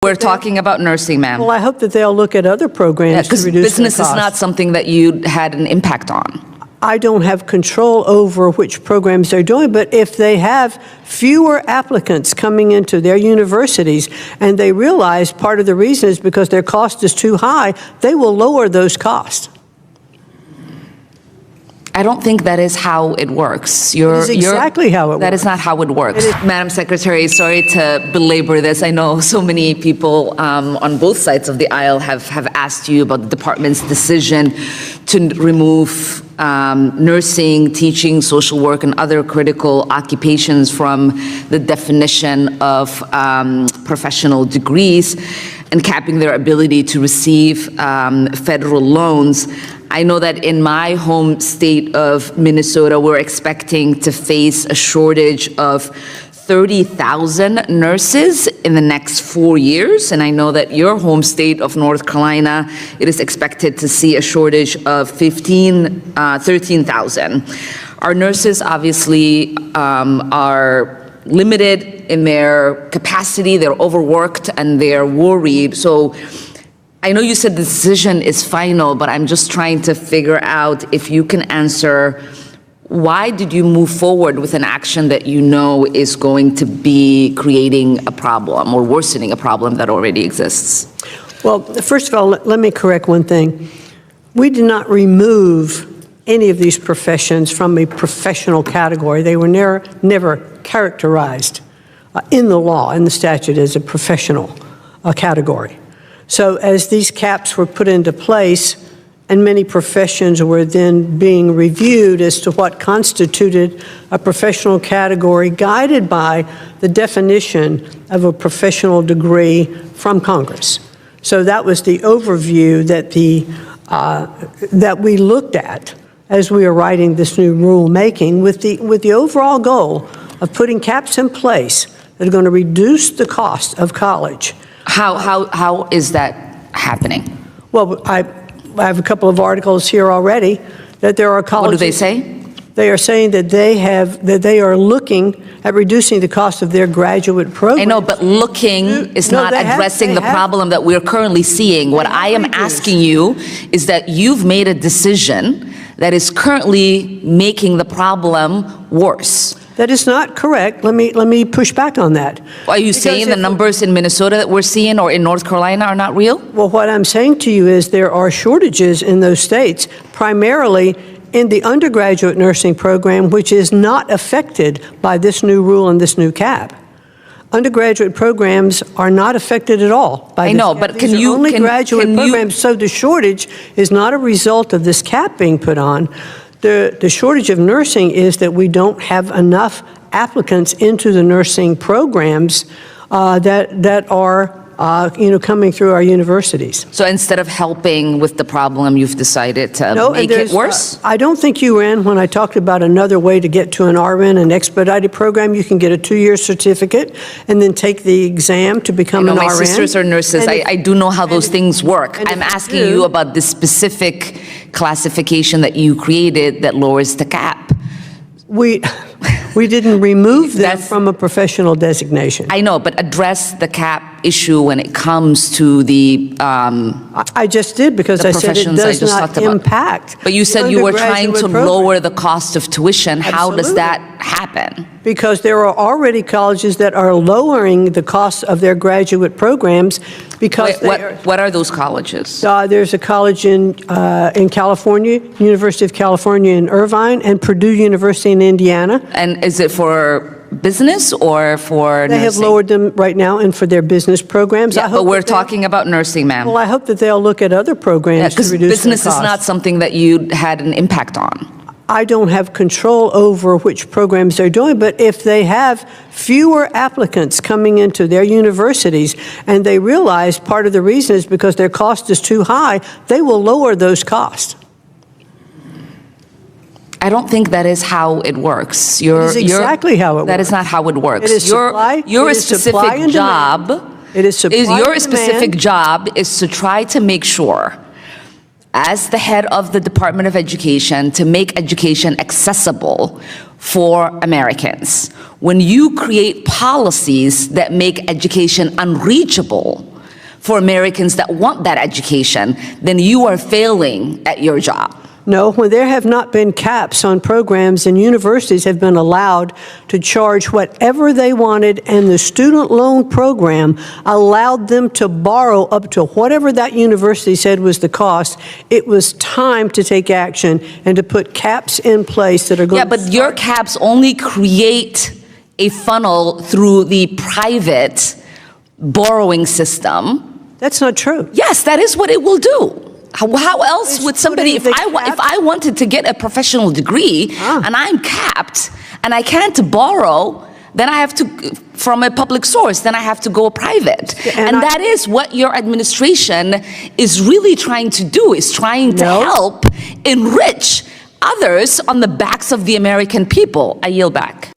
We're talking about nursing, ma'am. Well, I hope that they'll look at other programs to Because reduce business their is not costs. something that you had an impact on. I don't have control over which programs they're doing, but if they have fewer applicants coming into their universities and they realize part of the reason is because their cost is too high, they will lower those costs. I don't think that is how it works. It is exactly how it works. That is not how it works. Madam Secretary, sorry to belabor this. I know so many people on both sides of the aisle have asked you about the department's decision to remove nursing, teaching, social work, and other critical occupations from the definition of professional degrees and capping their ability to receive federal loans. I know that in my home state of Minnesota, we're expecting to face a shortage of 30,000 nurses in the next 4 years. And I know that your home state of North Carolina, it is expected to see a shortage of 13,000. Our nurses obviously are limited in their capacity, they're overworked, and they're worried. So I know you said the decision is final, but I'm just trying to figure out if you can answer, why did you move forward with an action that you know is going to be creating a problem or worsening a problem that already exists? Well, First of all, let me correct one thing. We did not remove any of these professions from a professional category. They were never characterized in the law, in the statute, as a professional category. So as these caps were put into place, and many professions were then being reviewed as to what constituted a professional category, guided by the definition of a professional degree from Congress. So that was the overview that we looked at as we were writing this new rulemaking, with the overall goal of putting caps in place that are going to reduce the cost of college. How is that happening? Well, I have a couple of articles here already that there are colleges. What do they say? They are saying that they are looking at reducing the cost of their graduate program. I know, but looking is not addressing the problem that we're currently seeing. What I am asking you is that you've made a decision that is currently making the problem worse. That is not correct. Let me push back on that. Are you saying the numbers in Minnesota that we're seeing or in North Carolina are not real? Well, what I'm saying to you is there are shortages in those states, primarily in the undergraduate nursing program, which is not affected by this new rule and this new cap. Undergraduate programs are not affected at all by this. I know, but can you only graduate programs? So the shortage is not a result of this cap being put on. The shortage of nursing is that we don't have enough applicants into the nursing programs that are coming through our universities. So instead of helping with the problem, you've decided to make it worse? I don't think you ran when I talked about another way to get to an RN, an expedited program. You can get a 2-year certificate and then take the exam to become an RN. My sisters are nurses. I do know how those things work. I'm asking you about the specific classification that you created that lowers the cap. We didn't remove them from a professional designation. I know, but address the cap issue when it comes to the I just did, because I said it does not impact. But you said you were trying to lower the cost of tuition. How does that happen? Because there are already colleges that are lowering the cost of their graduate programs because what are those colleges? There's a college in California, University of California in Irvine, and Purdue University in Indiana. And is it for business or for nursing? They have lowered them right now and for their business programs. Yeah, but we're talking about nursing, ma'am. Well, I hope that they'll look at other programs to reduce their costs. Because business is not something that you had an impact on. I don't have control over which programs they're doing, but if they have fewer applicants coming into their universities and they realize part of the reason is because their cost is too high, they will lower those costs. I don't think that is how it works. It is exactly how it works. That is not how it works. It is supply. Your specific job. It is supply. Your specific job is to try to make sure, as the head of the Department of Education, to make education accessible for Americans. When you create policies that make education unreachable for Americans that want that education, then you are failing at your job. No, when there have not been caps on programs and universities have been allowed to charge whatever they wanted, and the student loan program allowed them to borrow up to whatever that university said was the cost, it was time to take action and to put caps in place that are going to... Yeah, but your caps only create a funnel through the private borrowing system. That's not true. Yes, that is what it will do. How else would somebody, if I wanted to get a professional degree and I'm capped and I can't borrow, then I have to, from a public source, then I have to go private. And that is what your administration is really trying to do, is trying to help enrich others on the backs of the American people. I yield back.